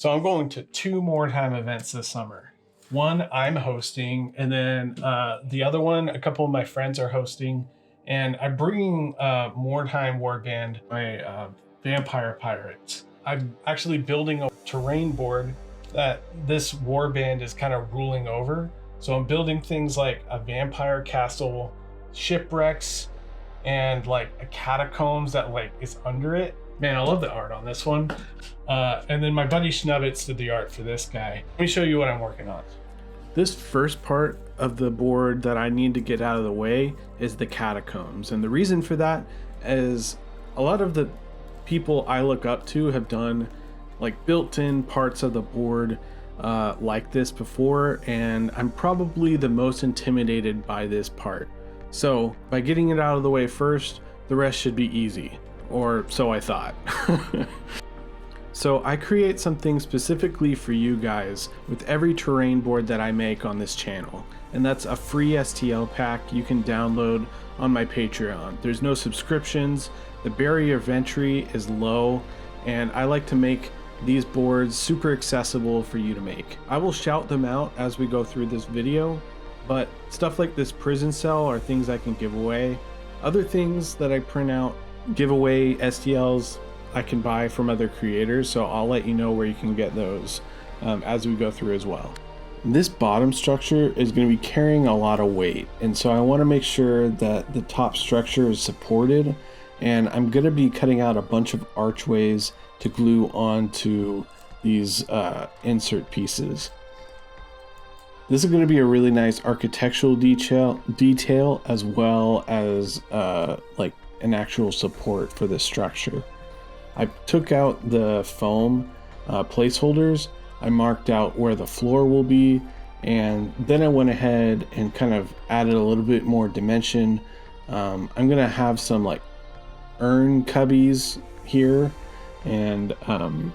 So I'm going to 2 Mordheim events this summer. One I'm hosting, and then the other one, a couple of my friends are hosting. And I'm bringing Mordheim Warband, my vampire pirates. I'm actually building a terrain board that this warband is kind of ruling over. So I'm building things like a vampire castle, shipwrecks, and like a catacombs that like is under it. Man, I love the art on this one. And then my buddy Schnubbits did the art for this guy. Let me show you what I'm working on. This first part of the board that I need to get out of the way is the catacombs. And the reason for that is a lot of the people I look up to have done like built-in parts of the board like this before, and I'm probably the most intimidated by this part. So by getting it out of the way first, the rest should be easy, or so I thought. So I create something specifically for you guys with every terrain board that I make on this channel, and that's a free STL pack you can download on my Patreon. There's no subscriptions, the barrier of entry is low, and I like to make these boards super accessible for you to make. I will shout them out as we go through this video, but stuff like this prison cell are things I can give away. Other things that I print out, giveaway STLs I can buy from other creators, so I'll let you know where you can get those as we go through as well. This bottom structure is going to be carrying a lot of weight, and so I want to make sure that the top structure is supported, and I'm going to be cutting out a bunch of archways to glue onto these insert pieces. This is going to be a really nice architectural detail as well as like an actual support for this structure. I took out the foam placeholders, I marked out where the floor will be, and then I went ahead and kind of added a little bit more dimension. I'm going to have some like urn cubbies here, and I'm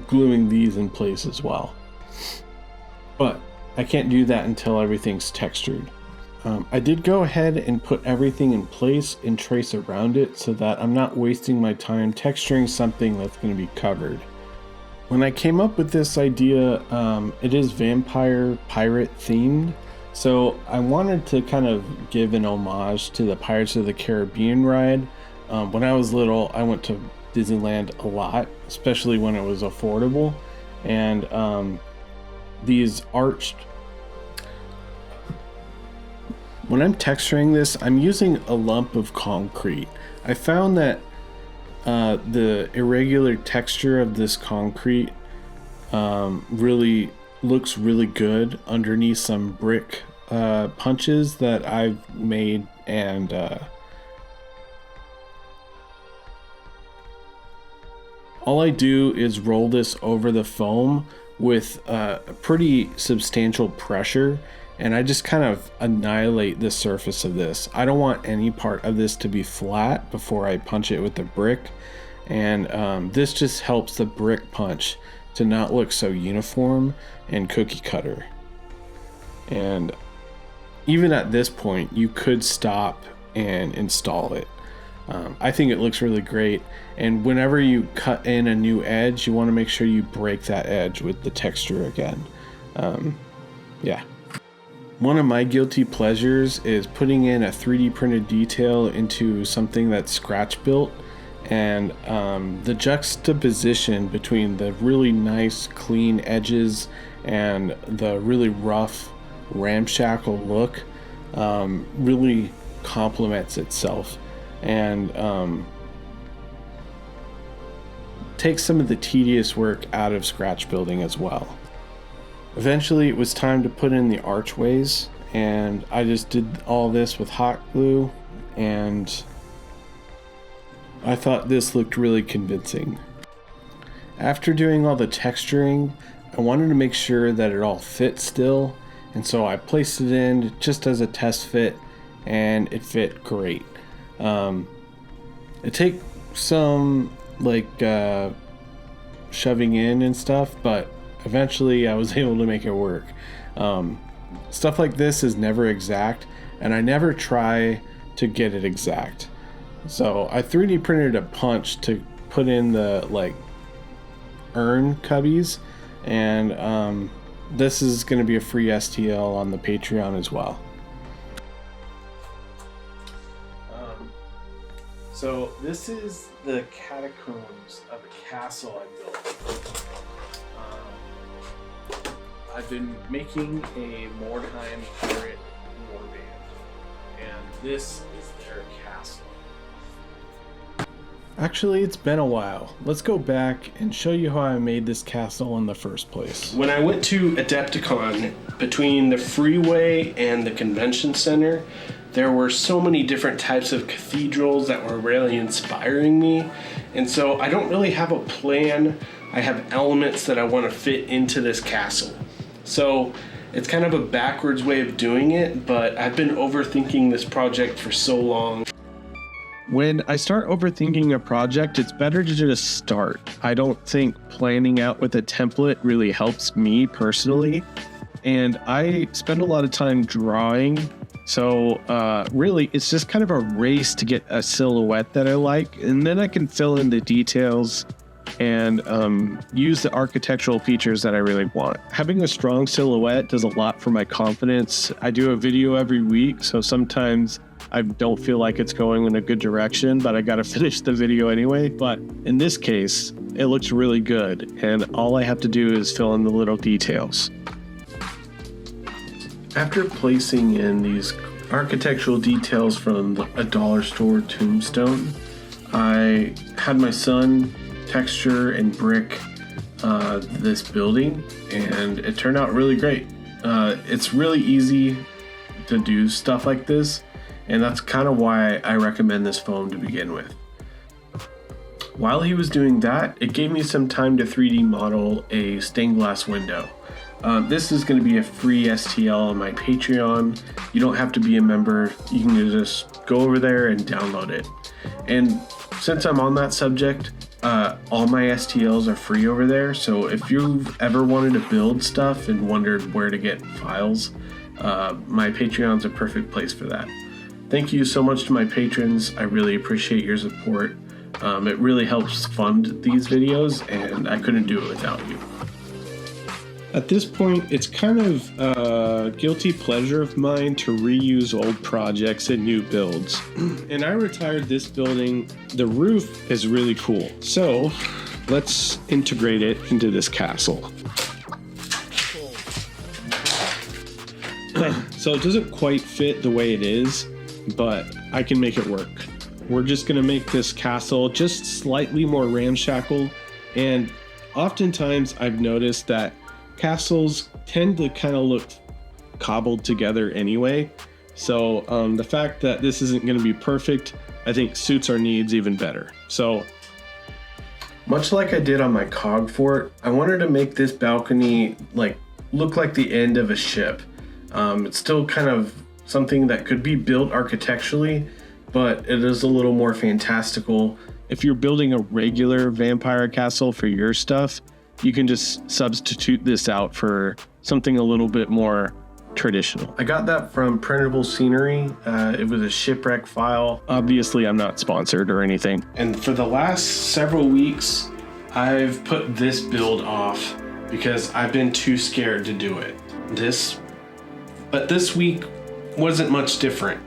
gluing these in place as well. But I can't do that until everything's textured. I did go ahead and put everything in place and trace around it so that I'm not wasting my time texturing something that's going to be covered. When I came up with this idea, it is vampire pirate themed, so I wanted to kind of give an homage to the Pirates of the Caribbean ride. When I was little, I went to Disneyland a lot, especially when it was affordable, and these arched... When I'm texturing this, I'm using a lump of concrete. I found that the irregular texture of this concrete really looks really good underneath some brick punches that I've made, and all I do is roll this over the foam with a pretty substantial pressure, and I just kind of annihilate the surface of this. I don't want any part of this to be flat before I punch it with the brick, and this just helps the brick punch to not look so uniform and cookie cutter. And even at this point, you could stop and install it. I think it looks really great, and whenever you cut in a new edge, you want to make sure you break that edge with the texture again. Yeah. One of my guilty pleasures is putting in a 3D printed detail into something that's scratch built, and the juxtaposition between the really nice clean edges and the really rough ramshackle look really complements itself, and takes some of the tedious work out of scratch building as well. Eventually it was time to put in the archways, and I just did all this with hot glue, and I thought this looked really convincing. After doing all the texturing, I wanted to make sure that it all fit still, and so I placed it in just as a test fit, and it fit great. It takes some like shoving in and stuff, but eventually I was able to make it work. Stuff like this is never exact, and I never try to get it exact. So I 3D printed a punch to put in the like earn cubbies, and this is going to be a free STL on the Patreon as well. So this is the catacombs of a castle I built. I've been making a Mordheim pirate warband, and this is their castle. Actually, it's been a while. Let's go back and show you how I made this castle in the first place. When I went to Adepticon, between the freeway and the convention center, there were so many different types of cathedrals that were really inspiring me. And so I don't really have a plan. I have elements that I want to fit into this castle. So it's kind of a backwards way of doing it, but I've been overthinking this project for so long. When I start overthinking a project, it's better to just start. I don't think planning out with a template really helps me personally. And I spend a lot of time drawing. So really, it's just kind of a race to get a silhouette that I like. And then I can fill in the details and use the architectural features that I really want. Having a strong silhouette does a lot for my confidence. I do a video every week, so sometimes I don't feel like it's going in a good direction, but I got to finish the video anyway. But in this case, it looks really good, and all I have to do is fill in the little details. After placing in these architectural details from a dollar store tombstone, I had my son texture and brick this building, and it turned out really great. It's really easy to do stuff like this, and that's kind of why I recommend this foam to begin with. While he was doing that, it gave me some time to 3D model a stained glass window. This is going to be a free STL on my Patreon. You don't have to be a member. You can just go over there and download it. And since I'm on that subject, all my STLs are free over there. So if you've ever wanted to build stuff and wondered where to get files, my Patreon's a perfect place for that. Thank you so much to my patrons. I really appreciate your support. It really helps fund these videos, and I couldn't do it without you. At this point, it's kind of a guilty pleasure of mine to reuse old projects in new builds. And I retired this building. The roof is really cool. So let's integrate it into this castle. So it doesn't quite fit the way it is, but I can make it work. We're just gonna make this castle just slightly more ramshackle. And oftentimes I've noticed that castles tend to kind of look cobbled together anyway. So the fact that this isn't going to be perfect, I think suits our needs even better. So much like I did on my cog fort, I wanted to make this balcony look like the end of a ship. It's still kind of something that could be built architecturally, but it is a little more fantastical. If you're building a regular vampire castle for your stuff, you can just substitute this out for something a little bit more traditional. I got that from Printable Scenery. It was a shipwreck file. Obviously, I'm not sponsored or anything. And for the last several weeks, I've put this build off because I've been too scared to do it. But this week wasn't much different.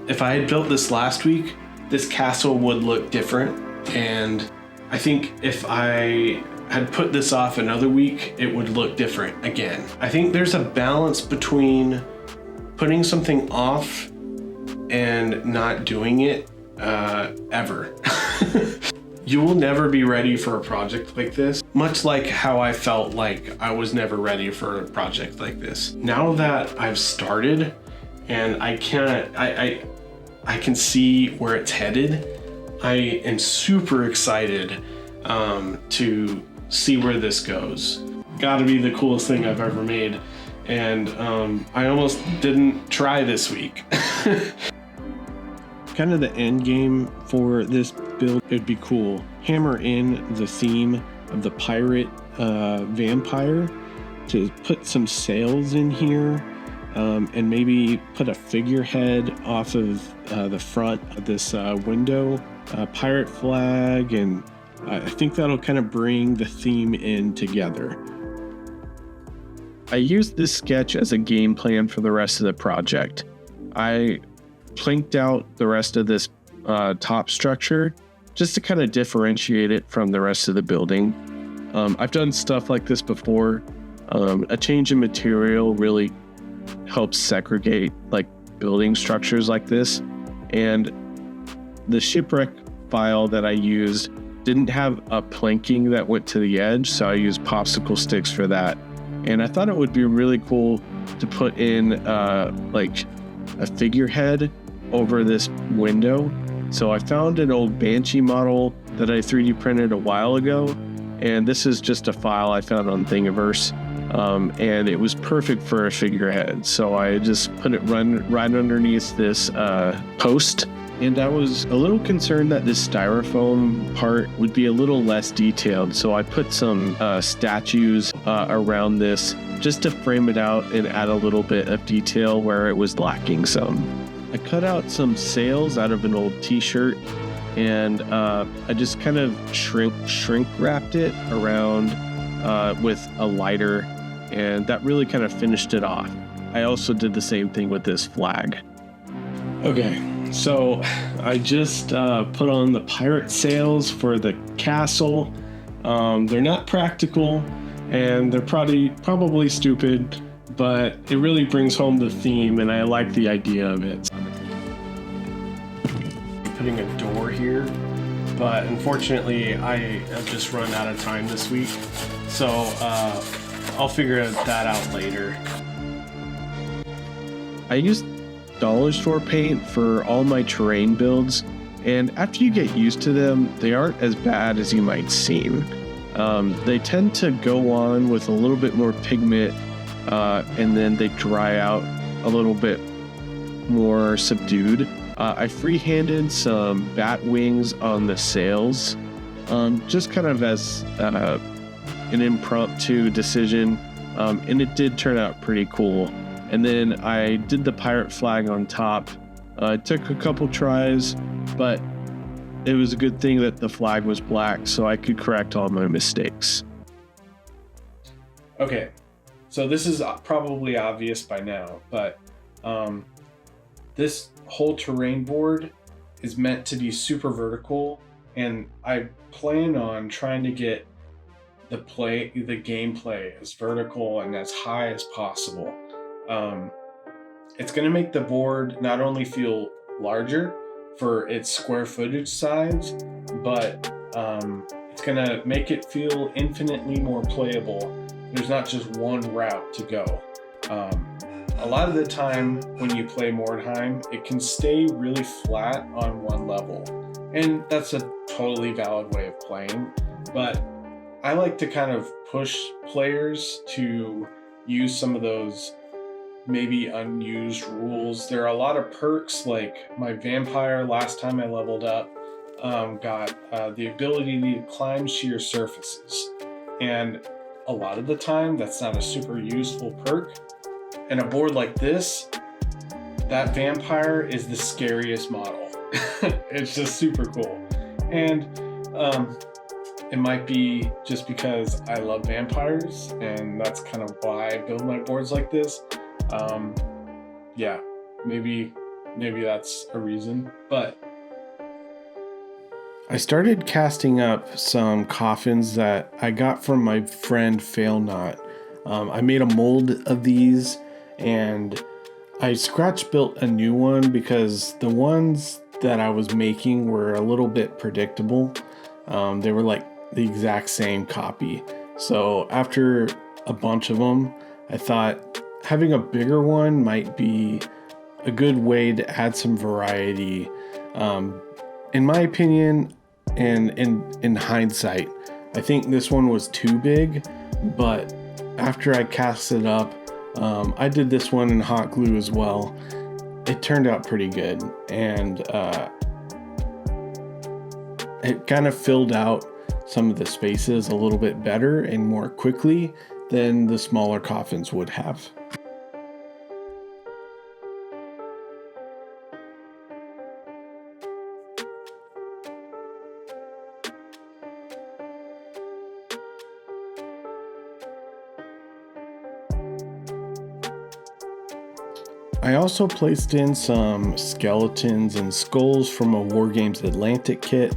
If I had built this last week, this castle would look different, and I think if I had put this off another week, it would look different again. I think there's a balance between putting something off and not doing it ever. You will never be ready for a project like this, much like how I felt like I was never ready for a project like this. Now that I've started and I can see where it's headed, I am super excited to see where this goes. Gotta be the coolest thing I've ever made. And I almost didn't try this week. Kind of the end game for this build, it'd be cool. Hammer in the theme of the pirate vampire to put some sails in here. And maybe put a figurehead off of the front of this window, a pirate flag, and I think that'll kind of bring the theme in together. I used this sketch as a game plan for the rest of the project. I planked out the rest of this top structure just to kind of differentiate it from the rest of the building. I've done stuff like this before. A change in material really helps segregate like building structures like this. And the shipwreck file that I used didn't have a planking that went to the edge, so I used popsicle sticks for that. And I thought it would be really cool to put in like a figurehead over this window. So I found an old Banshee model that I 3D printed a while ago, and this is just a file I found on Thingiverse, and it was perfect for a figurehead. So I just put it right underneath this post. And I was a little concerned that this styrofoam part would be a little less detailed, so I put some statues around this just to frame it out and add a little bit of detail where it was lacking some. I cut out some sails out of an old t-shirt, and I just kind of shrink wrapped it around with a lighter, and that really kind of finished it off. I also did the same thing with this flag. Okay. So I just put on the pirate sails for the castle. They're not practical and they're probably stupid, but it really brings home the theme and I like the idea of it. Putting a door here, but unfortunately I have just run out of time this week, so I'll figure that out later. I used dollar store paint for all my terrain builds, and after you get used to them, they aren't as bad as you might seem. They tend to go on with a little bit more pigment, and then they dry out a little bit more subdued. I freehanded some bat wings on the sails, just kind of as an impromptu decision, and it did turn out pretty cool. And then I did the pirate flag on top. It took a couple tries, but it was a good thing that the flag was black so I could correct all my mistakes. Okay, so this is probably obvious by now, but this whole terrain board is meant to be super vertical, and I plan on trying to get the gameplay as vertical and as high as possible. It's going to make the board not only feel larger for its square footage size, but it's going to make it feel infinitely more playable. There's not just one route to go. A lot of the time when you play Mordheim, it can stay really flat on one level, and that's a totally valid way of playing, but I like to kind of push players to use some of those maybe unused rules. There are a lot of perks, like my vampire last time I leveled up got the ability to climb sheer surfaces, and a lot of the time that's not a super useful perk. And a board like this, that vampire is the scariest model. It's just super cool, and it might be just because I love vampires and that's kind of why I build my boards like this. Yeah, maybe that's a reason, but I started casting up some coffins that I got from my friend Failnot. I made a mold of these and I scratch built a new one because the ones that I was making were a little bit predictable. They were like the exact same copy. So after a bunch of them, I thought having a bigger one might be a good way to add some variety. In my opinion, and in hindsight, I think this one was too big, but after I cast it up, I did this one in hot glue as well. It turned out pretty good, and it kind of filled out some of the spaces a little bit better and more quickly than the smaller coffins would have. I also placed in some skeletons and skulls from a Wargames Atlantic kit,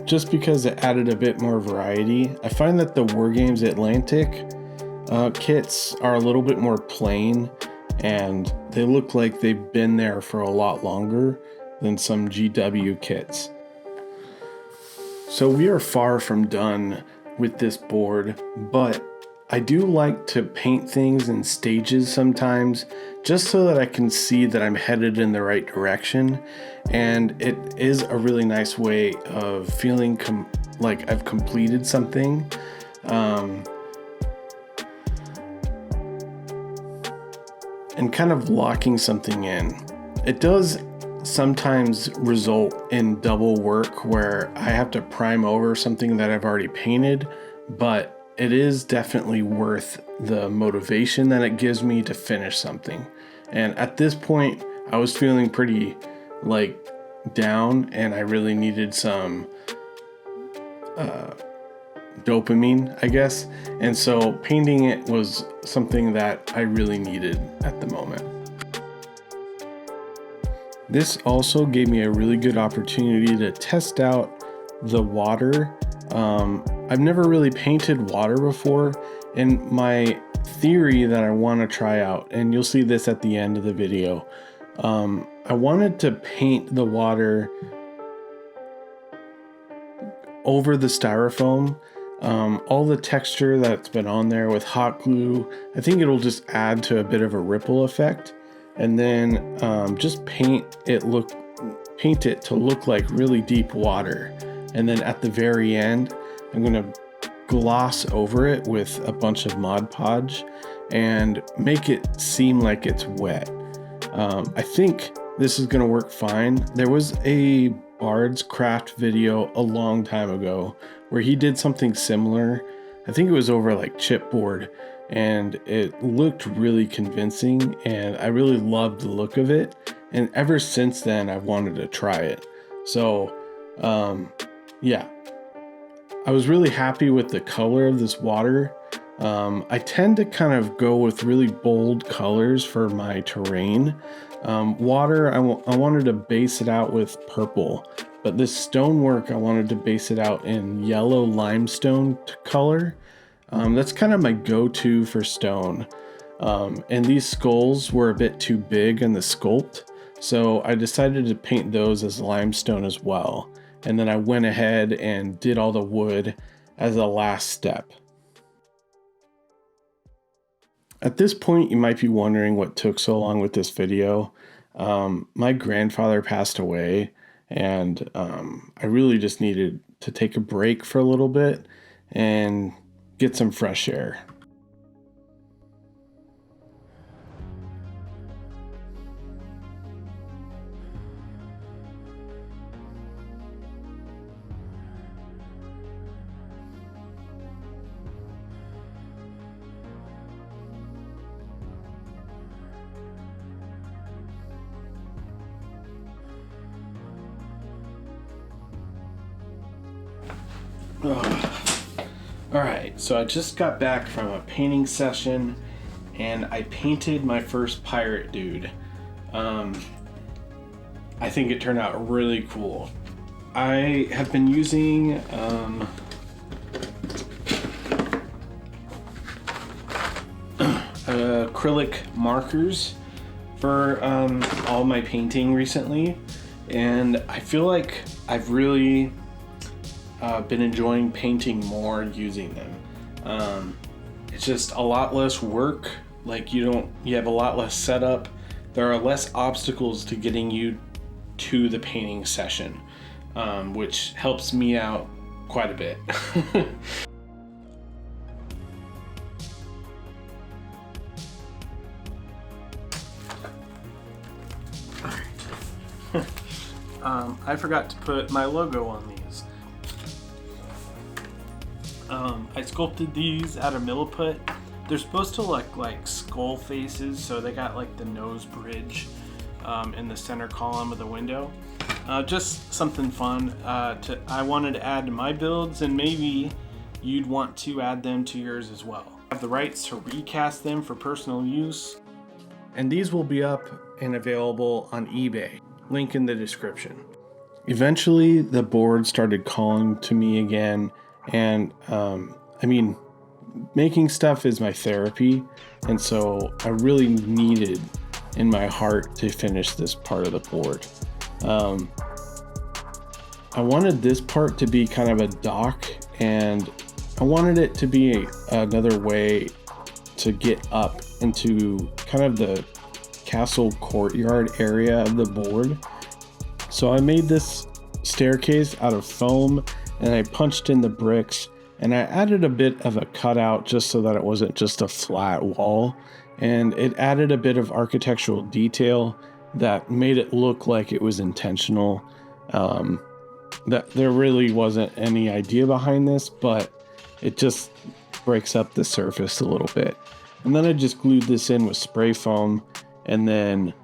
just because it added a bit more variety. I find that the Wargames Atlantic kits are a little bit more plain, and they look like they've been there for a lot longer than some GW kits. So we are far from done with this board, but I do like to paint things in stages sometimes, just so that I can see that I'm headed in the right direction, and it is a really nice way of feeling like I've completed something. And kind of locking something in. It does sometimes result in double work where I have to prime over something that I've already painted, but it is definitely worth the motivation that it gives me to finish something. And at this point, I was feeling pretty down, and I really needed some dopamine, I guess. And so painting it was something that I really needed at the moment. This also gave me a really good opportunity to test out the water. I've never really painted water before, and my theory that I want to try out, and you'll see this at the end of the video, I wanted to paint the water over the styrofoam. All the texture that's been on there with hot glue, I think it'll just add to a bit of a ripple effect, and then just paint it to look like really deep water. And then at the very end, I'm going to gloss over it with a bunch of Mod Podge and make it seem like it's wet. I think this is going to work fine. There was a Bard's Craft video a long time ago where he did something similar. I think it was over chipboard, and it looked really convincing, and I really loved the look of it. And ever since then, I've wanted to try it. So, yeah, I was really happy with the color of this water. I tend to kind of go with really bold colors for my terrain. Water, I wanted to base it out with purple, but this stonework, I wanted to base it out in yellow limestone color. That's kind of my go-to for stone. And these skulls were a bit too big in the sculpt, so I decided to paint those as limestone as well. And then I went ahead and did all the wood as a last step. At this point, you might be wondering what took so long with this video. My grandfather passed away, and I really just needed to take a break for a little bit and get some fresh air. Alright, so I just got back from a painting session, and I painted my first pirate dude. I think it turned out really cool. I have been using acrylic markers for all my painting recently, and I feel like I've really been enjoying painting more using them. It's just a lot less work. You have a lot less setup. There are less obstacles to getting you to the painting session, which helps me out quite a bit. I forgot to put my logo on these. I sculpted these out of milliput. They're supposed to look like skull faces, so they got the nose bridge in the center column of the window. Just something fun I wanted to add to my builds, and maybe you'd want to add them to yours as well. I have the rights to recast them for personal use. and these will be up and available on eBay. Link in the description. Eventually, the board started calling to me again, and making stuff is my therapy, and so I really needed in my heart to finish this part of the board. I wanted this part to be kind of a dock, and I wanted it to be another way to get up into kind of the castle courtyard area of the board. So I made this staircase out of foam, and I punched in the bricks, and I added a bit of a cutout just so that it wasn't just a flat wall, and it added a bit of architectural detail that made it look like it was intentional. That there really wasn't any idea behind this, but it just breaks up the surface a little bit. And then I just glued this in with spray foam, and then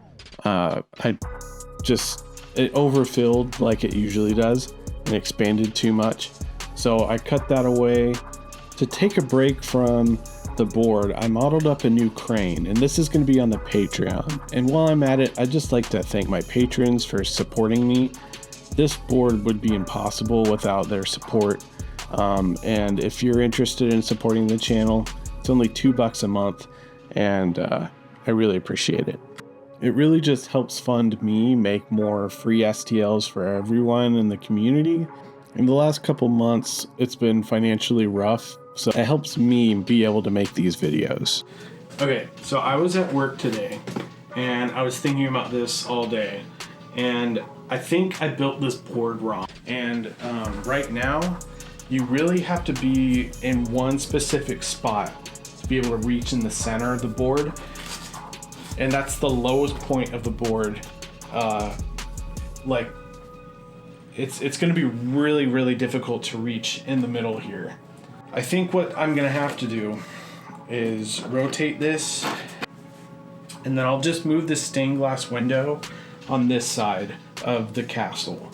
it overfilled like it usually does and expanded too much. So I cut that away. To take a break from the board, I modeled up a new crane, and this is going to be on the Patreon. And while I'm at it, I'd just like to thank my patrons for supporting me. This board would be impossible without their support. And if you're interested in supporting the channel, it's only $2 a month, and I really appreciate it. It really just helps fund me make more free STLs for everyone in the community. In the last couple months, it's been financially rough, so it helps me be able to make these videos. Okay, so I was at work today, and I was thinking about this all day, and I think I built this board wrong. And right now, you really have to be in one specific spot to be able to reach in the center of the board. And that's the lowest point of the board. It's going to be really, really difficult to reach in the middle here. I think what I'm going to have to do is rotate this, and then I'll just move this stained glass window on this side of the castle.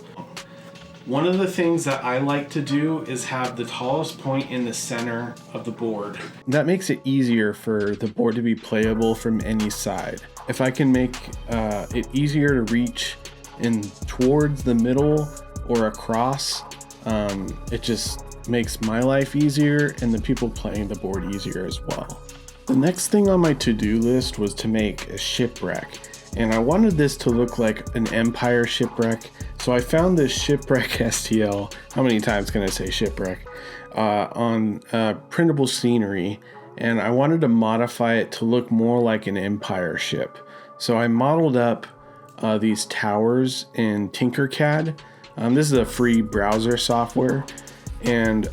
One of the things that I like to do is have the tallest point in the center of the board. That makes it easier for the board to be playable from any side. If I can make it easier to reach in towards the middle or across, it just makes my life easier and the people playing the board easier as well. The next thing on my to-do list was to make a shipwreck. And I wanted this to look like an Empire shipwreck. So I found this shipwreck STL, how many times can I say shipwreck, on printable scenery. And I wanted to modify it to look more like an Empire ship. So I modeled up these towers in Tinkercad. This is a free browser software. And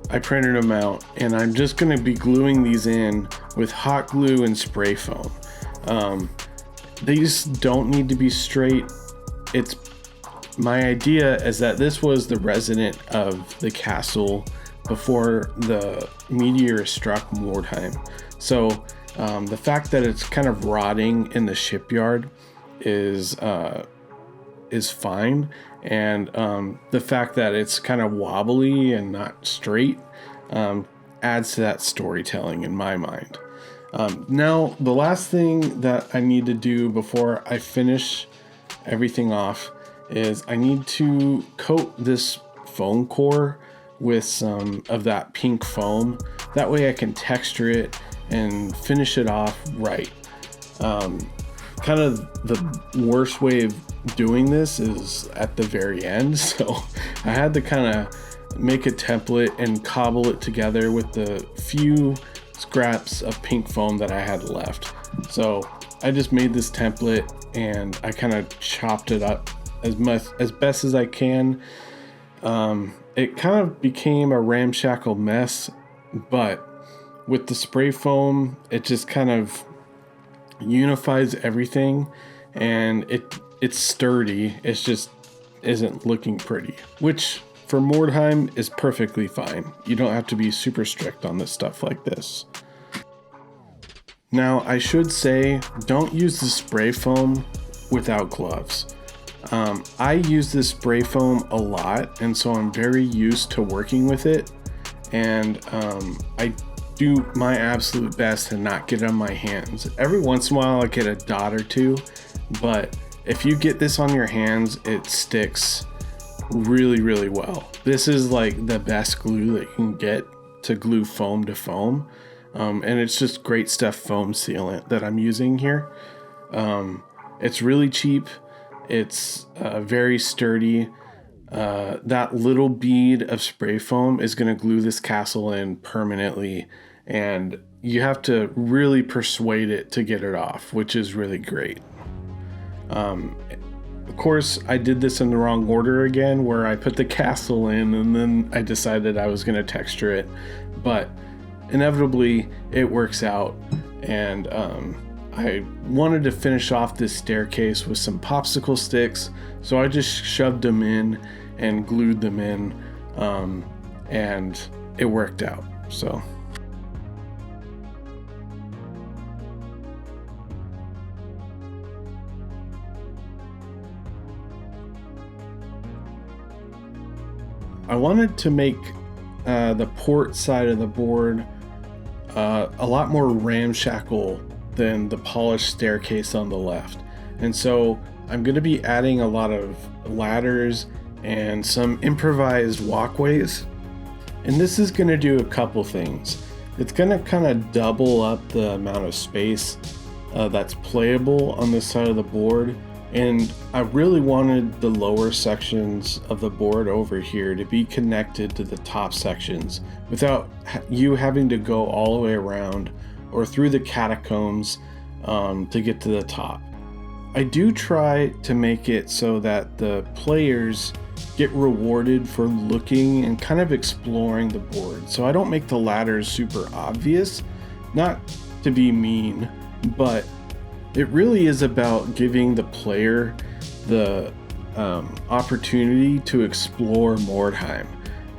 I printed them out. And I'm just going to be gluing these in with hot glue and spray foam. These don't need to be straight. My idea is that this was the resident of the castle before the meteor struck Mordheim. So the fact that it's kind of rotting in the shipyard is fine, and the fact that it's kind of wobbly and not straight adds to that storytelling in my mind. Now, the last thing that I need to do before I finish everything off is I need to coat this foam core with some of that pink foam. That way I can texture it and finish it off right. Kind of the worst way of doing this is at the very end. So I had to kind of make a template and cobble it together with the few scraps of pink foam that I had left. So I just made this template and I kind of chopped it up as best as I can. It kind of became a ramshackle mess, but with the spray foam, it just kind of unifies everything, and it's sturdy. It's just isn't looking pretty, which for Mordheim is perfectly fine. You don't have to be super strict on this stuff like this. Now, I should say, don't use the spray foam without gloves. I use this spray foam a lot, and so I'm very used to working with it. And I do my absolute best to not get on my hands. Every once in a while I get a dot or two, but if you get this on your hands, it sticks really, really well. This is like the best glue that you can get to glue foam to foam. And it's just great stuff foam sealant that I'm using here. It's really cheap. It's very sturdy. That little bead of spray foam is going to glue this castle in permanently, and you have to really persuade it to get it off, which is really great. Of course, I did this in the wrong order again, where I put the castle in and then I decided I was going to texture it, but inevitably it works out. And I wanted to finish off this staircase with some popsicle sticks, so I just shoved them in and glued them in, and it worked out. So I wanted to make the port side of the board a lot more ramshackle than the polished staircase on the left. And so I'm going to be adding a lot of ladders and some improvised walkways. And this is going to do a couple things. It's going to kind of double up the amount of space that's playable on this side of the board. And I really wanted the lower sections of the board over here to be connected to the top sections without you having to go all the way around or through the catacombs to get to the top. I do try to make it so that the players get rewarded for looking and kind of exploring the board. So I don't make the ladders super obvious, not to be mean, but it really is about giving the player the opportunity to explore Mordheim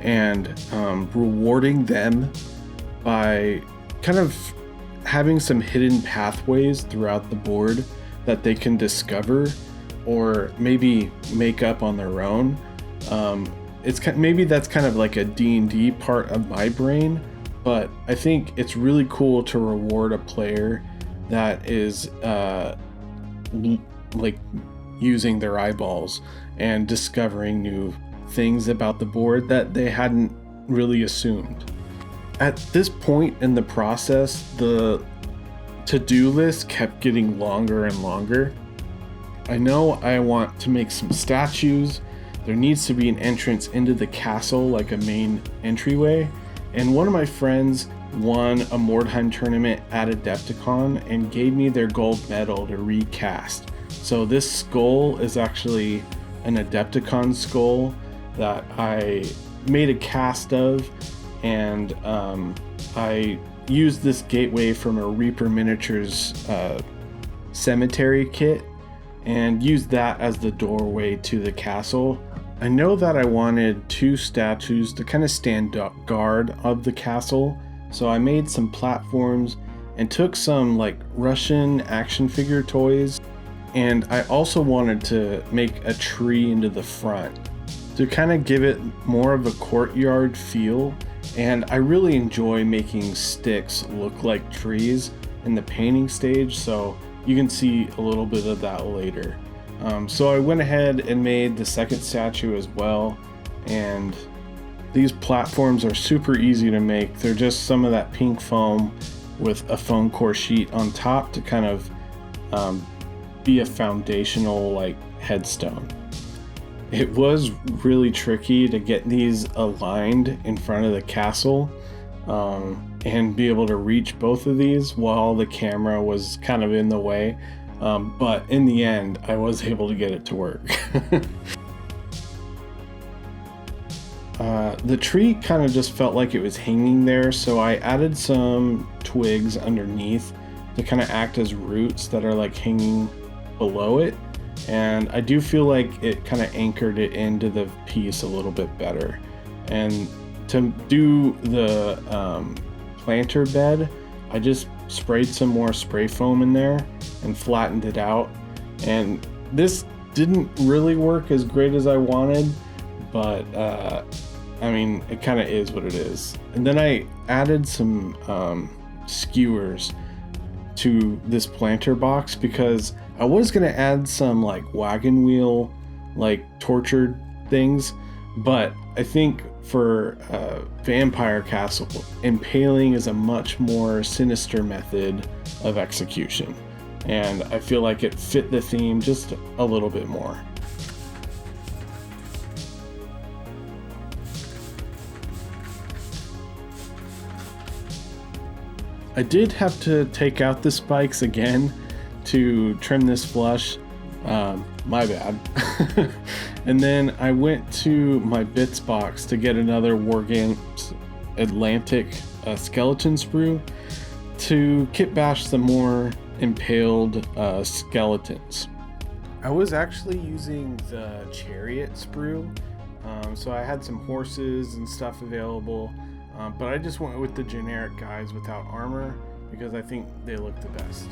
and rewarding them by kind of having some hidden pathways throughout the board that they can discover or maybe make up on their own. Maybe that's kind of like a D&D part of my brain, but I think it's really cool to reward a player that is like using their eyeballs and discovering new things about the board that they hadn't really assumed. At this point in the process, the to-do list kept getting longer and longer. I know I want to make some statues. There needs to be an entrance into the castle, like a main entryway. And one of my friends won a Mordheim tournament at Adepticon and gave me their gold medal to recast. So this skull is actually an Adepticon skull that I made a cast of, and I used this gateway from a Reaper Miniatures cemetery kit and used that as the doorway to the castle. I know that I wanted two statues to kind of stand guard of the castle, so I made some platforms and took some like Russian action figure toys, and I also wanted to make a tree into the front to kind of give it more of a courtyard feel. And I really enjoy making sticks look like trees in the painting stage, so you can see a little bit of that later. So I went ahead and made the second statue as well, and these platforms are super easy to make. They're just some of that pink foam with a foam core sheet on top to kind of be a foundational like headstone. It was really tricky to get these aligned in front of the castle and be able to reach both of these while the camera was kind of in the way. But in the end, I was able to get it to work. The tree kind of just felt like it was hanging there, so I added some twigs underneath to kind of act as roots that are like hanging below it. And I do feel like it kind of anchored it into the piece a little bit better. And to do the planter bed, I just sprayed some more spray foam in there and flattened it out. And this didn't really work as great as I wanted, but I mean, it kind of is what it is. And then I added some skewers to this planter box because I was going to add some like wagon wheel, like tortured things, but I think for Vampire Castle, impaling is a much more sinister method of execution, and I feel like it fit the theme just a little bit more. I did have to take out the spikes again to trim this flush. My bad. And then I went to my bits box to get another Wargames Atlantic skeleton sprue to kit bash some more impaled skeletons. I was actually using the chariot sprue, so I had some horses and stuff available, but I just went with the generic guys without armor because I think they look the best.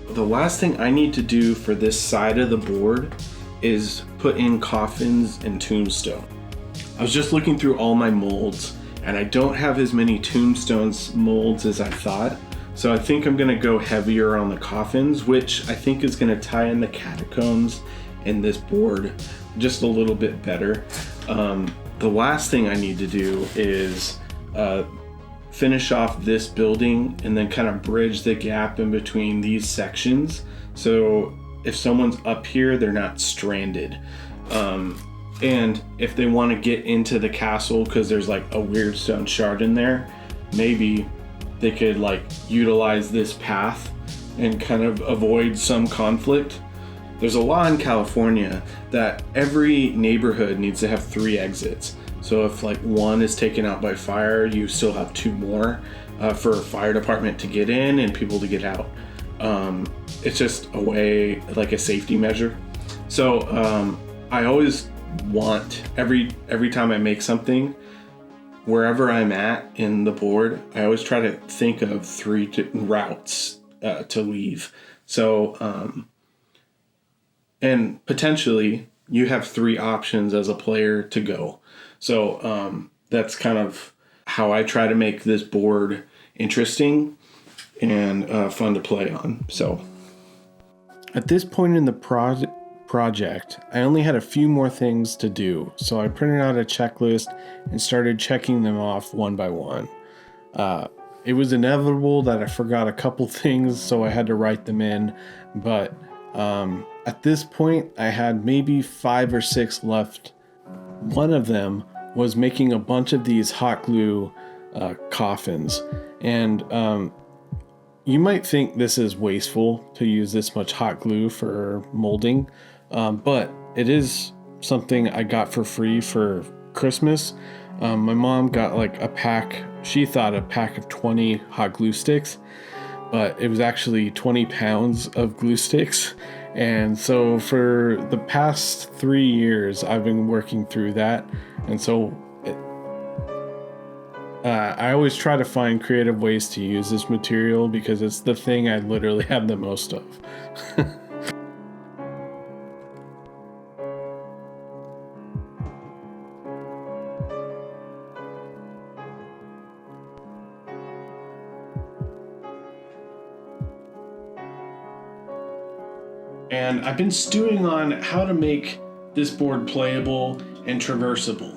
The last thing I need to do for this side of the board is put in coffins and tombstone. I was just looking through all my molds and I don't have as many tombstones molds as I thought. So I think I'm gonna go heavier on the coffins, which I think is gonna tie in the catacombs in this board just a little bit better. The last thing I need to do is finish off this building and then kind of bridge the gap in between these sections. So if someone's up here, they're not stranded. And if they want to get into the castle because there's like a weird stone shard in there, maybe they could like utilize this path and kind of avoid some conflict. There's a law in California that every neighborhood needs to have 3 exits. So if like one is taken out by fire, you still have 2 more for a fire department to get in and people to get out. It's just a way, like a safety measure. So I always want, every time I make something, wherever I'm at in the board, I always try to think of 3 routes to leave. So, and potentially you have 3 options as a player to go. So that's kind of how I try to make this board interesting and fun to play on. So at this point in the project, I only had a few more things to do. So I printed out a checklist and started checking them off one by one. It was inevitable that I forgot a couple things, so I had to write them in. But at this point, I had maybe 5 or 6 left. One of them was making a bunch of these hot glue coffins. And you might think this is wasteful to use this much hot glue for molding, but it is something I got for free for Christmas. My mom got like a pack, she thought a pack of 20 hot glue sticks, but it was actually 20 pounds of glue sticks. And so for the past 3 years, I've been working through that. And so I always try to find creative ways to use this material because it's the thing I literally have the most of. And I've been stewing on how to make this board playable and traversable.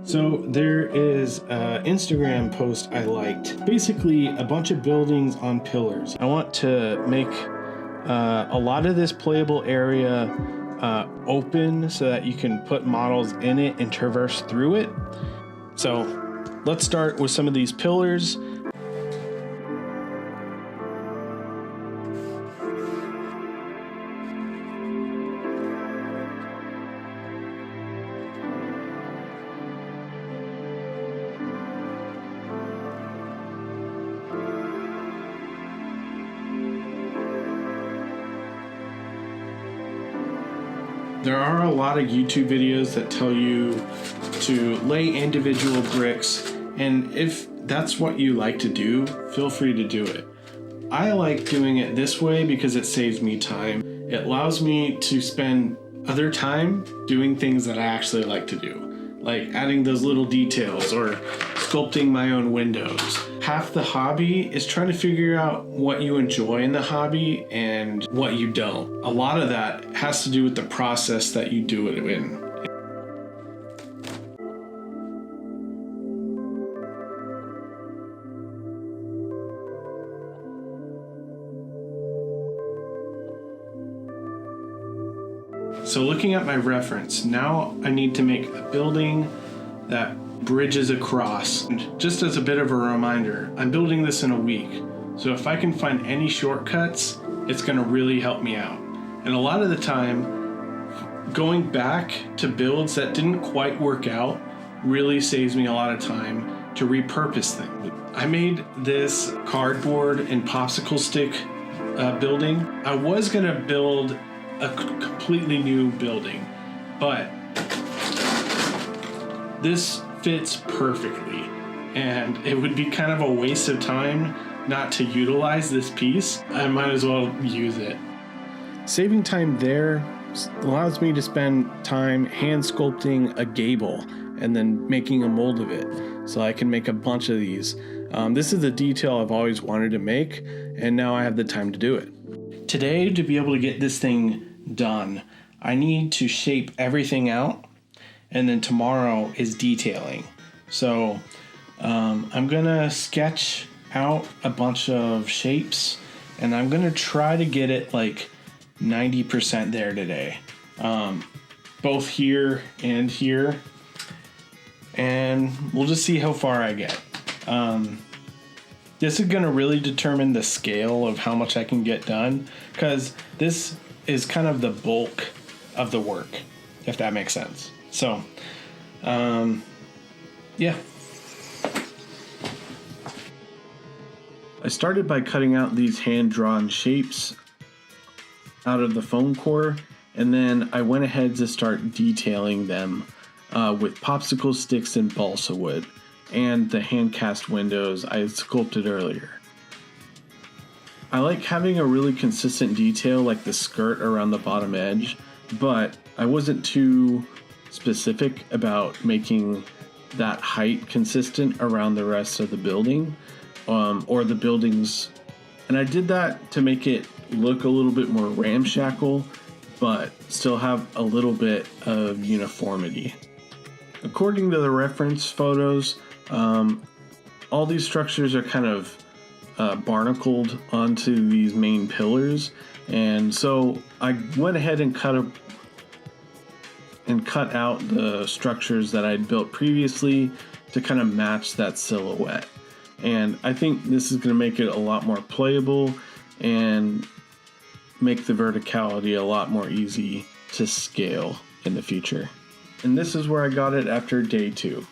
So there is an Instagram post I liked. Basically a bunch of buildings on pillars. I want to make a lot of this playable area open so that you can put models in it and traverse through it. So let's start with some of these pillars. There are a lot of YouTube videos that tell you to lay individual bricks, and if that's what you like to do, feel free to do it. I like doing it this way because it saves me time. It allows me to spend other time doing things that I actually like to do, like adding those little details or sculpting my own windows. Half the hobby is trying to figure out what you enjoy in the hobby and what you don't. A lot of that has to do with the process that you do it in. So looking at my reference, now I need to make a building that bridges across. And just as a bit of a reminder, I'm building this in a week. So if I can find any shortcuts, it's gonna really help me out. And a lot of the time, going back to builds that didn't quite work out really saves me a lot of time to repurpose them. I made this cardboard and popsicle stick building. I was gonna build a completely new building, but this fits perfectly, and it would be kind of a waste of time not to utilize this piece. I might as well use it. Saving time there allows me to spend time hand sculpting a gable and then making a mold of it, so I can make a bunch of these. This is a detail I've always wanted to make, and now I have the time to do it. Today, to be able to get this thing done, I need to shape everything out, and then tomorrow is detailing. So I'm gonna sketch out a bunch of shapes, and I'm gonna try to get it like 90% there today, both here and here, and we'll just see how far I get. This is going to really determine the scale of how much I can get done, because this is kind of the bulk of the work, if that makes sense. So, yeah. I started by cutting out these hand-drawn shapes out of the foam core, and then I went ahead to start detailing them with popsicle sticks and balsa wood and the hand-cast windows I had sculpted earlier. I like having a really consistent detail like the skirt around the bottom edge, but I wasn't too specific about making that height consistent around the rest of the building, or the buildings. And I did that to make it look a little bit more ramshackle, but still have a little bit of uniformity. According to the reference photos, all these structures are kind of barnacled onto these main pillars, and so I went ahead and cut out the structures that I'd built previously to kind of match that silhouette. And I think this is going to make it a lot more playable and make the verticality a lot more easy to scale in the future. And this is where I got it after day 2.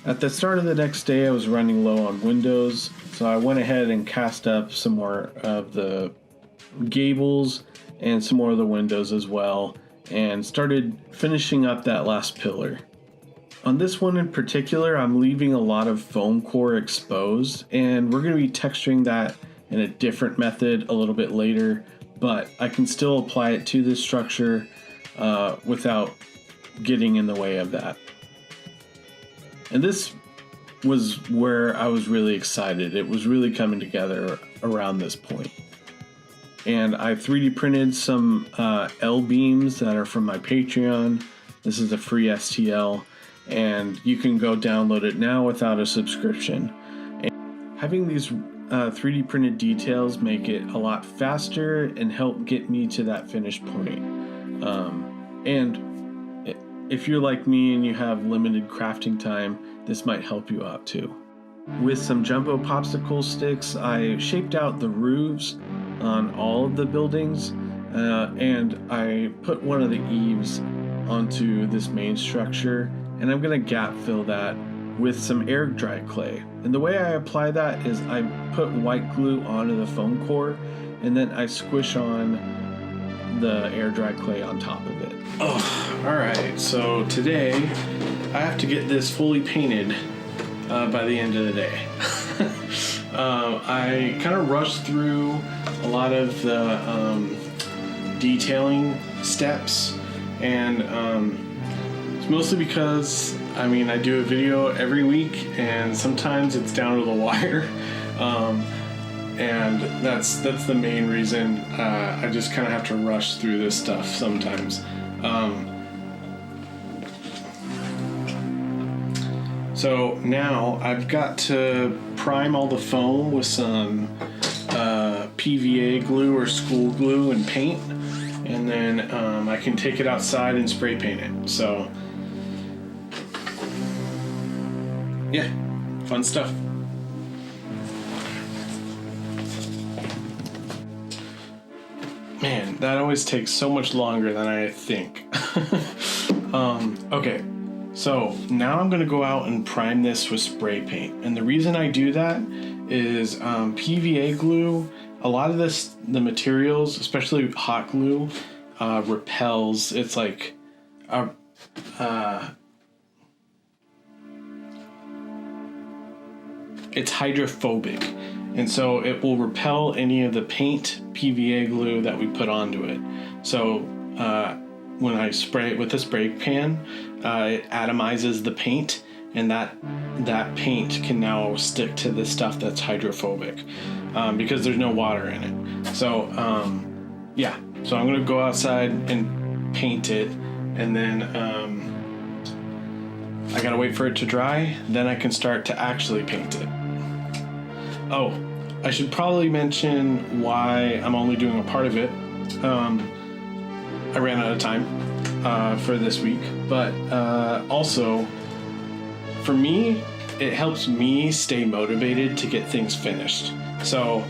At the start of the next day, I was running low on windows, so I went ahead and cast up some more of the gables and some more of the windows as well, and started finishing up that last pillar. On this one in particular, I'm leaving a lot of foam core exposed, and we're going to be texturing that in a different method a little bit later, but I can still apply it to this structure without getting in the way of that. And this was where I was really excited. It was really coming together around this point. And I 3D printed some L-beams that are from my Patreon. This is a free STL, and you can go download it now without a subscription. And having these 3D printed details make it a lot faster and help get me to that finished point. And if you're like me and you have limited crafting time, this might help you out too. With some jumbo popsicle sticks, I shaped out the roofs on all of the buildings, and I put one of the eaves onto this main structure, and I'm gonna gap fill that with some air dry clay. And the way I apply that is I put white glue onto the foam core, and then I squish on the air dry clay on top of it. Oh, alright, so today I have to get this fully painted by the end of the day. I kind of rushed through a lot of the detailing steps, and it's mostly because I do a video every week, and sometimes it's down to the wire, and that's the main reason. I just kind of have to rush through this stuff sometimes. So now I've got to prime all the foam with some PVA glue or school glue and paint, and then I can take it outside and spray paint it. So yeah, fun stuff. Man, that always takes so much longer than I think. Okay. So now I'm going to go out and prime this with spray paint. And the reason I do that is PVA glue, a lot of the materials, especially hot glue, repels. It's like it's hydrophobic. And so it will repel any of the paint PVA glue that we put onto it. So when I spray it with a spray pan, it atomizes the paint, and that paint can now stick to the stuff that's hydrophobic because there's no water in it. So yeah, so I'm gonna go outside and paint it, and then I gotta wait for it to dry, then I can start to actually paint it. Oh, I should probably mention why I'm only doing a part of it. I ran out of time for this week, but also for me, it helps me stay motivated to get things finished. So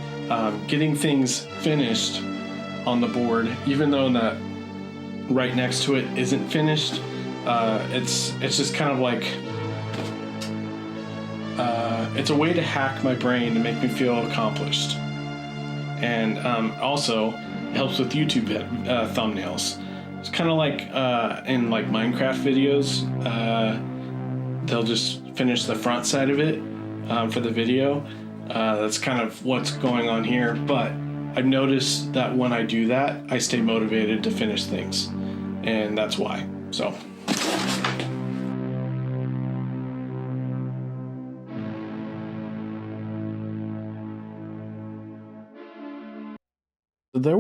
getting things finished on the board, even though that right next to it isn't finished, it's just kind of like it's a way to hack my brain to make me feel accomplished, and also it helps with YouTube thumbnails. It's kind of like in like Minecraft videos, they'll just finish the front side of it for the video. That's kind of what's going on here, but I've noticed that when I do that, I stay motivated to finish things, and that's why. So there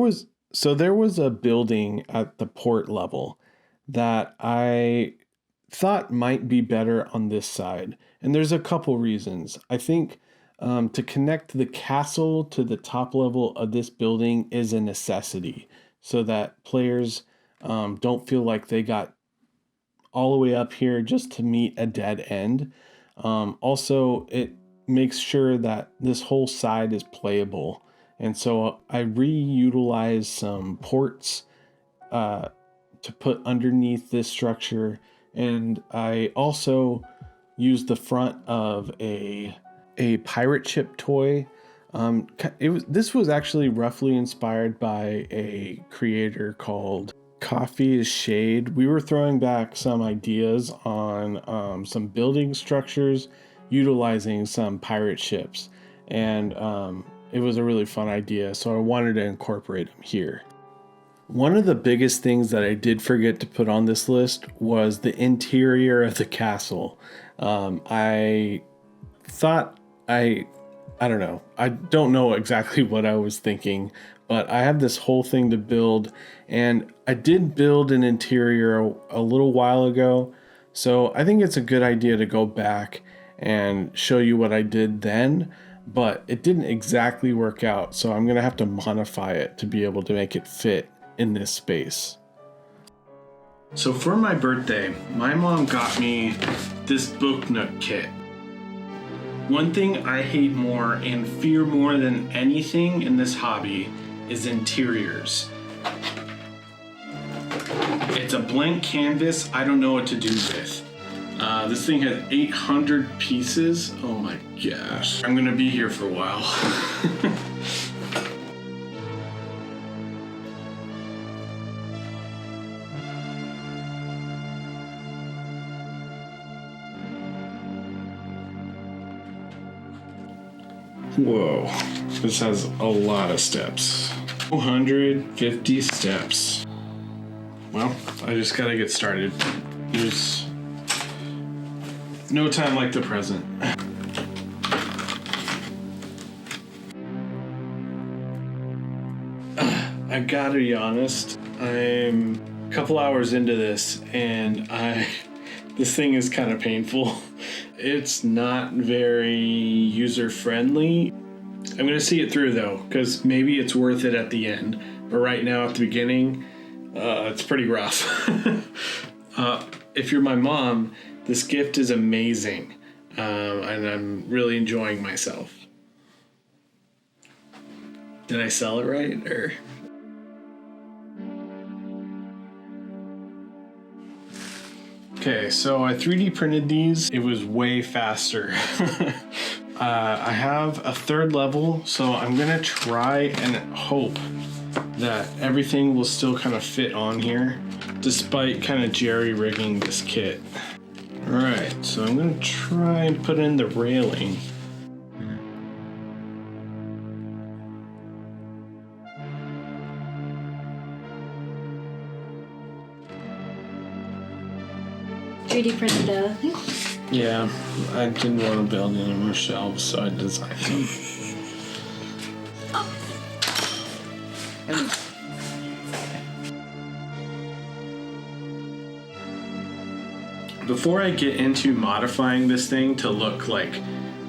was a building at the port level that I thought might be better on this side. And there's a couple reasons. I think to connect the castle to the top level of this building is a necessity so that players don't feel like they got all the way up here just to meet a dead end. Also, it makes sure that this whole side is playable. And so I reutilize some ports to put underneath this structure. And I also used the front of a pirate ship toy. This was actually roughly inspired by a creator called Coffee is Shade. We were throwing back some ideas on some building structures utilizing some pirate ships. And it was a really fun idea, so I wanted to incorporate them here. One of the biggest things that I did forget to put on this list was the interior of the castle. I thought I don't know. I don't know exactly what I was thinking, but I have this whole thing to build, and I did build an interior a little while ago, so I think it's a good idea to go back and show you what I did then. But it didn't exactly work out, so I'm gonna have to modify it to be able to make it fit in this space. So for my birthday, my mom got me this book nook kit. One thing I hate more and fear more than anything in this hobby is interiors. It's a blank canvas I don't know what to do with. This thing has 800 pieces. Oh my gosh. I'm gonna be here for a while. Whoa, this has a lot of steps. 250 steps. Well, I just gotta get started. There's no time like the present. I gotta be honest, I'm a couple hours into this and this thing is kind of painful. It's not very user-friendly. I'm gonna see it through though, because maybe it's worth it at the end. But right now at the beginning, it's pretty rough. If you're my mom, this gift is amazing. And I'm really enjoying myself. Did I sell it right, or? Okay, so I 3D printed these. It was way faster. I have a third level, so I'm gonna try and hope that everything will still kind of fit on here, despite kind of jerry-rigging this kit. All right, so I'm gonna try and put in the railing. Printed Yeah, I didn't want to build any more shelves, so I designed them. Before I get into modifying this thing to look like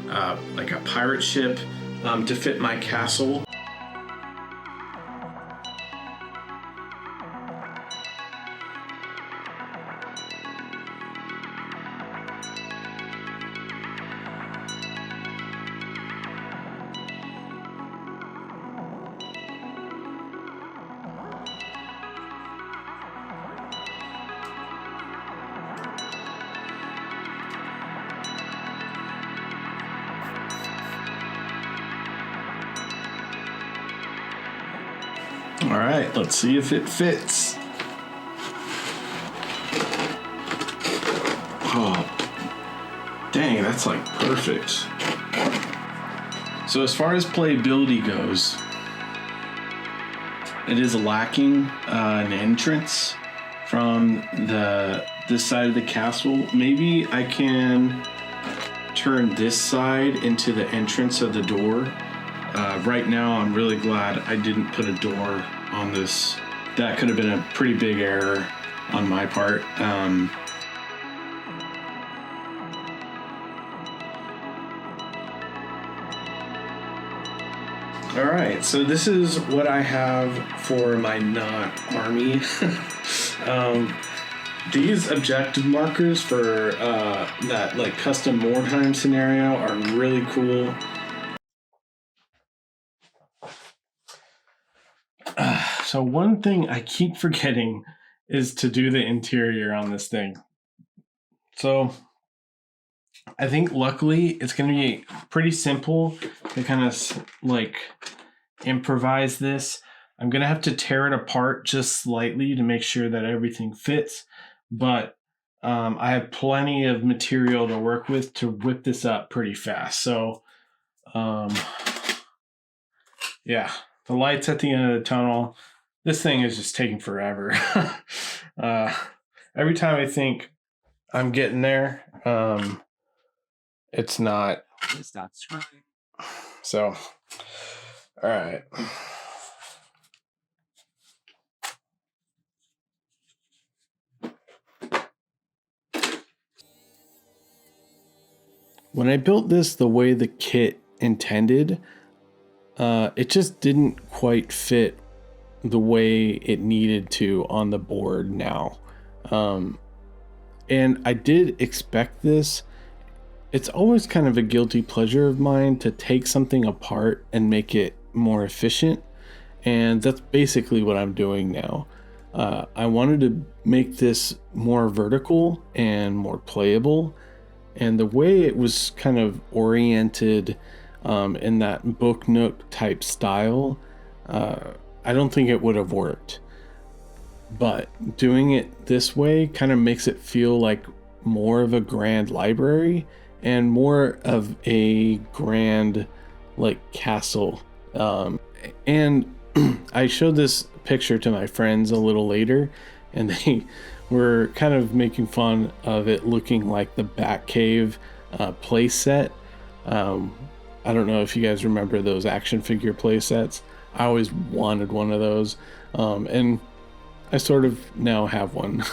a pirate ship to fit my castle, all right, let's see if it fits. Oh, dang, that's like perfect. So as far as playability goes, it is lacking an entrance from this side of the castle. Maybe I can turn this side into the entrance of the door. Right now, I'm really glad I didn't put a door on this. That could have been a pretty big error on my part. All right, so this is what I have for my not army. These objective markers for that like custom Mordheim scenario are really cool. So one thing I keep forgetting is to do the interior on this thing. So I think luckily it's going to be pretty simple to kind of like improvise this. I'm going to have to tear it apart just slightly to make sure that everything fits. But I have plenty of material to work with to whip this up pretty fast. So yeah, the light's at the end of the tunnel. This thing is just taking forever. Every time I think I'm getting there, it's not. So, all right. When I built this the way the kit intended, it just didn't quite fit the way it needed to on the board now. And I did expect this. It's always kind of a guilty pleasure of mine to take something apart and make it more efficient. And that's basically what I'm doing now. I wanted to make this more vertical and more playable. And the way it was kind of oriented in that book nook type style, I don't think it would have worked. But doing it this way kind of makes it feel like more of a grand library and more of a grand like castle. And I showed this picture to my friends a little later, and they were kind of making fun of it looking like the Batcave play set. I don't know if you guys remember those action figure play sets. I always wanted one of those, and I sort of now have one.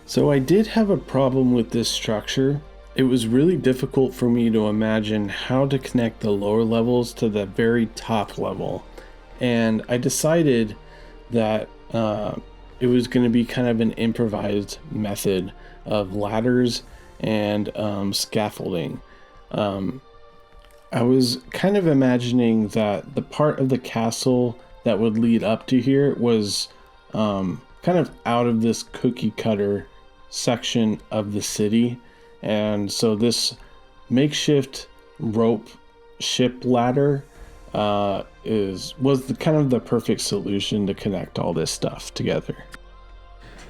So I did have a problem with this structure. It was really difficult for me to imagine how to connect the lower levels to the very top level. And I decided that it was going to be kind of an improvised method of ladders and scaffolding. I was kind of imagining that the part of the castle that would lead up to here was kind of out of this cookie cutter section of the city. And so this makeshift rope ship ladder was the perfect solution to connect all this stuff together.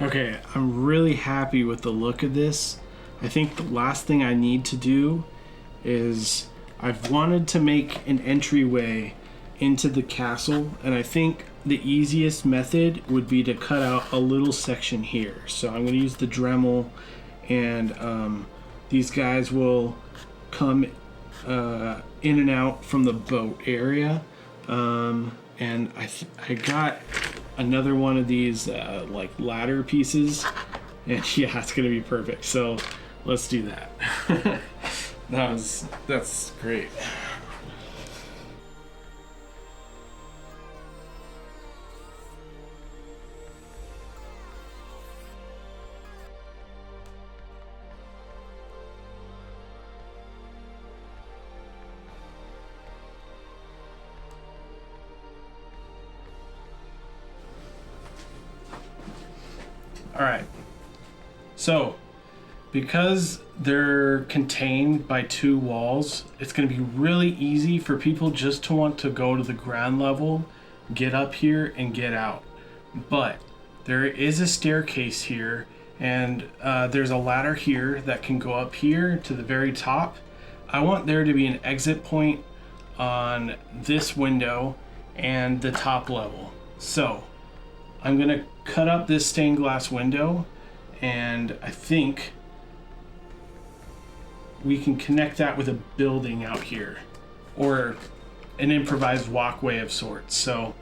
Okay, I'm really happy with the look of this. I think the last thing I need to do is I've wanted to make an entryway into the castle, and I think the easiest method would be to cut out a little section here. So I'm going to use the Dremel, and these guys will come in and out from the boat area. And I got another one of these like ladder pieces, and yeah, it's going to be perfect. So let's do that. That's great. All right. So, because they're contained by two walls, it's going to be really easy for people just to want to go to the ground level, get up here, and get out. But there is a staircase here, and there's a ladder here that can go up here to the very top. I want there to be an exit point on this window and the top level. So I'm going to cut up this stained glass window, and I think we can connect that with a building out here, or an improvised walkway of sorts. So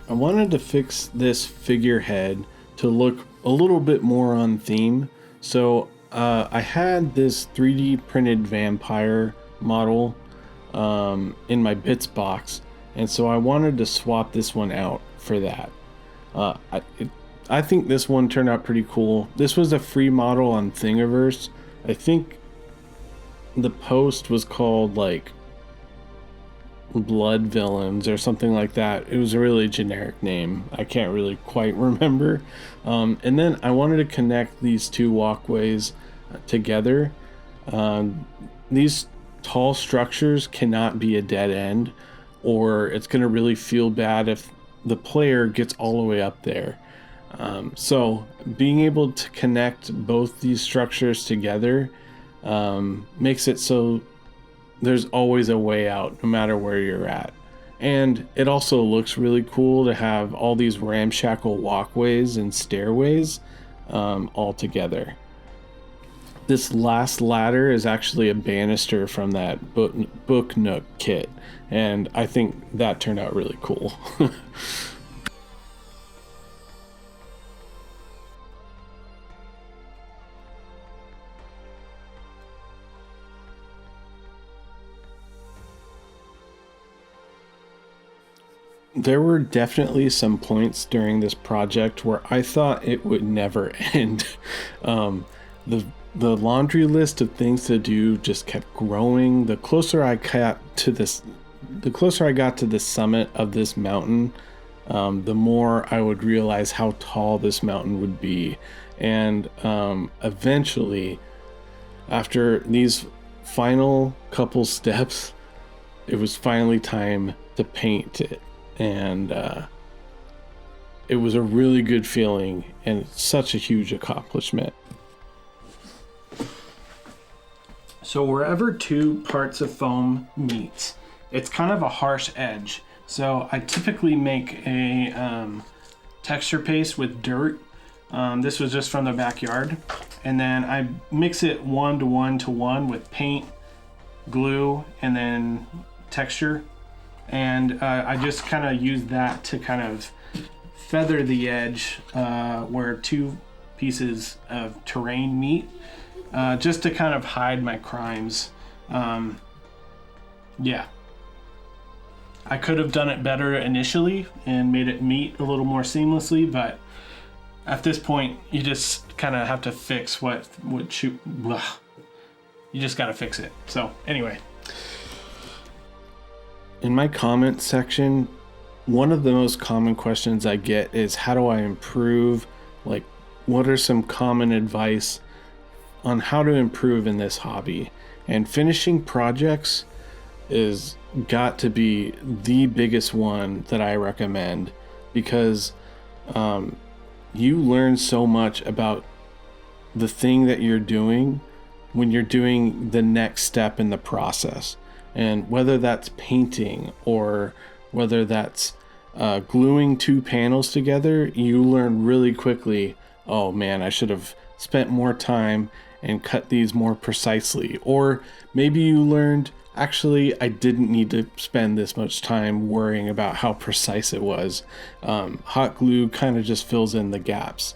I wanted to fix this figurehead to look a little bit more on theme. So I had this 3D printed vampire model in my bits box, and so I wanted to swap this one out for that. I think this one turned out pretty cool. This was a free model on Thingiverse. I think the post was called like Blood Villains or something like that. It was a really generic name. I can't really quite remember. And then I wanted to connect these two walkways together. These tall structures cannot be a dead end, or it's going to really feel bad if the player gets all the way up there. So being able to connect both these structures together makes it so there's always a way out no matter where you're at. And it also looks really cool to have all these ramshackle walkways and stairways all together. This last ladder is actually a banister from that book nook kit, and I think that turned out really cool. There were definitely some points during this project where I thought it would never end. The laundry list of things to do just kept growing. The closer I got to the summit of this mountain, the more I would realize how tall this mountain would be. And eventually, after these final couple steps, it was finally time to paint it. And it was a really good feeling and such a huge accomplishment. So wherever two parts of foam meet, it's kind of a harsh edge. So I typically make a texture paste with dirt. This was just from the backyard. And then I mix it 1:1 with paint, glue, and then texture. And I just kind of use that to kind of feather the edge where two pieces of terrain meet, just to kind of hide my crimes. Yeah. I could have done it better initially and made it meet a little more seamlessly, but at this point, you just kind of have to fix what you just got to fix it. So anyway. In my comment section, one of the most common questions I get is, how do I improve? Like, what are some common advice on how to improve in this hobby? And finishing projects is got to be the biggest one that I recommend, because you learn so much about the thing that you're doing when you're doing the next step in the process. And whether that's painting or whether that's gluing two panels together, you learn really quickly, oh man, I should have spent more time and cut these more precisely. Or maybe you learned, actually, I didn't need to spend this much time worrying about how precise it was. Hot glue kind of just fills in the gaps.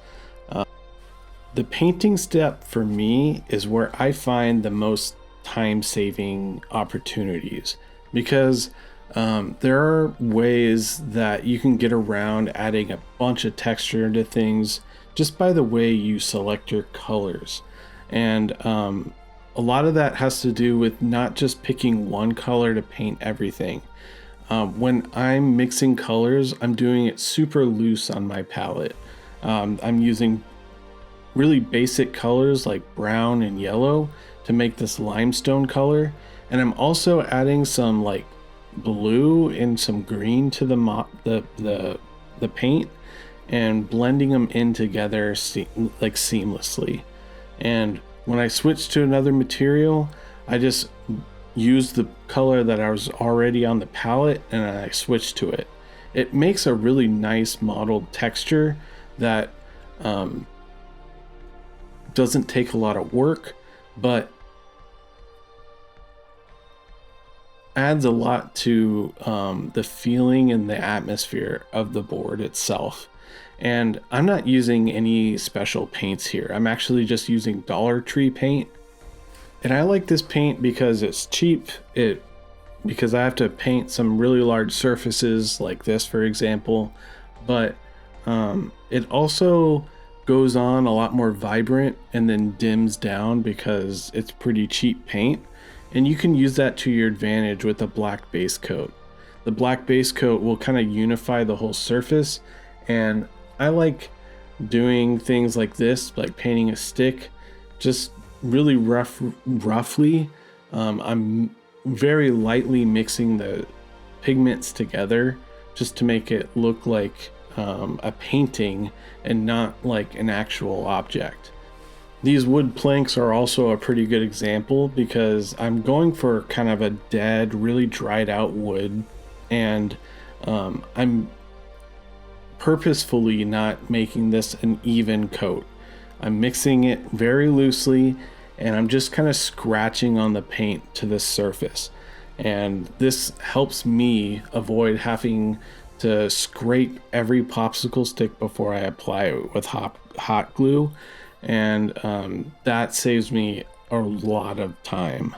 The painting step for me is where I find the most time-saving opportunities, because there are ways that you can get around adding a bunch of texture into things just by the way you select your colors. And a lot of that has to do with not just picking one color to paint everything. When I'm mixing colors, I'm doing it super loose on my palette. I'm using really basic colors like brown and yellow to make this limestone color, and I'm also adding some like blue and some green to the paint and blending them in together like seamlessly. And when I switch to another material, I just use the color that I was already on the palette and I switch to it. It makes a really nice mottled texture that doesn't take a lot of work, but adds a lot to the feeling and the atmosphere of the board itself. And I'm not using any special paints here. I'm actually just using Dollar Tree paint. And I like this paint because it's cheap. Because I have to paint some really large surfaces like this, for example. But it also goes on a lot more vibrant and then dims down because it's pretty cheap paint. And you can use that to your advantage with a black base coat. The black base coat will kind of unify the whole surface, and I like doing things like this, like painting a stick, just really roughly. I'm very lightly mixing the pigments together just to make it look like a painting and not like an actual object. These wood planks are also a pretty good example because I'm going for kind of a dead, really dried out wood, and I'm purposefully not making this an even coat. I'm mixing it very loosely and I'm just kind of scratching on the paint to the surface. And this helps me avoid having to scrape every popsicle stick before I apply it with hot glue. And that saves me a lot of time.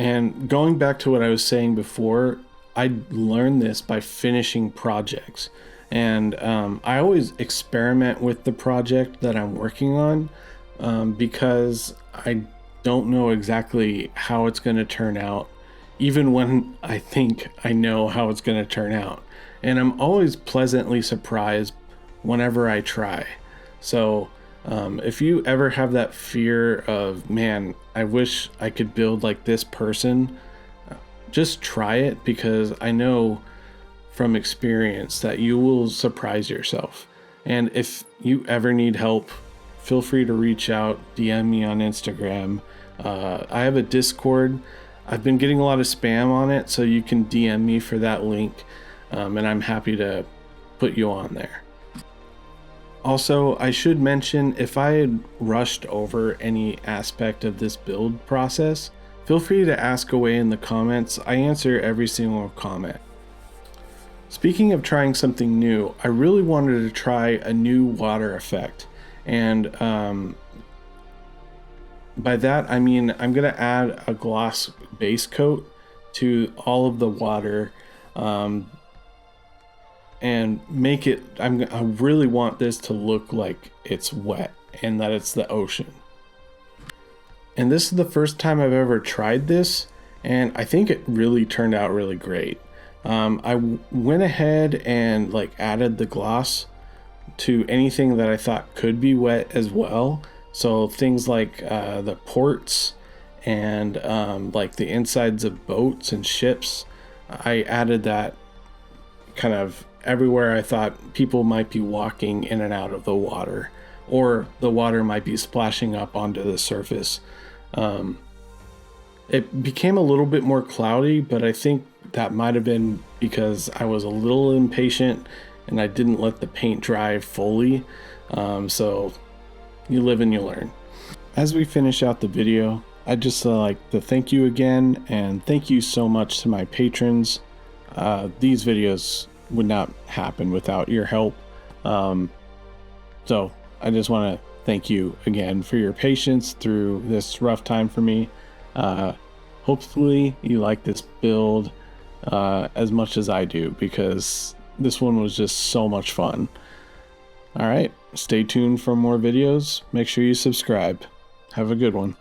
And going back to what I was saying before, I learned this by finishing projects. And I always experiment with the project that I'm working on because I don't know exactly how it's going to turn out, even when I think I know how it's going to turn out. And I'm always pleasantly surprised whenever I try. So if you ever have that fear of, man, I wish I could build like this person, just try it, because I know from experience that you will surprise yourself. And if you ever need help, feel free to reach out, DM me on Instagram, I have a Discord. I've been getting a lot of spam on it, so you can DM me for that link, and I'm happy to put you on there. Also, I should mention, if I had rushed over any aspect of this build process, feel free to ask away in the comments. I answer every single comment. Speaking of trying something new, I really wanted to try a new water effect, and by that I mean I'm gonna add a gloss base coat to all of the water, and make it, I really want this to look like it's wet and that it's the ocean. And this is the first time I've ever tried this, and I think it really turned out really great. I went ahead and like added the gloss to anything that I thought could be wet as well. So things like the ports and like the insides of boats and ships. I added that kind of everywhere I thought people might be walking in and out of the water, or the water might be splashing up onto the surface. It became a little bit more cloudy, but I think that might have been because I was a little impatient and I didn't let the paint dry fully. So you live and you learn. As we finish out the video, I'd just like to thank you again, and thank you so much to my patrons. These videos would not happen without your help. So I just want to thank you again for your patience through this rough time for me. Hopefully you like this build as much as I do, because this one was just so much fun. All right, stay tuned for more videos. Make sure you subscribe. Have a good one.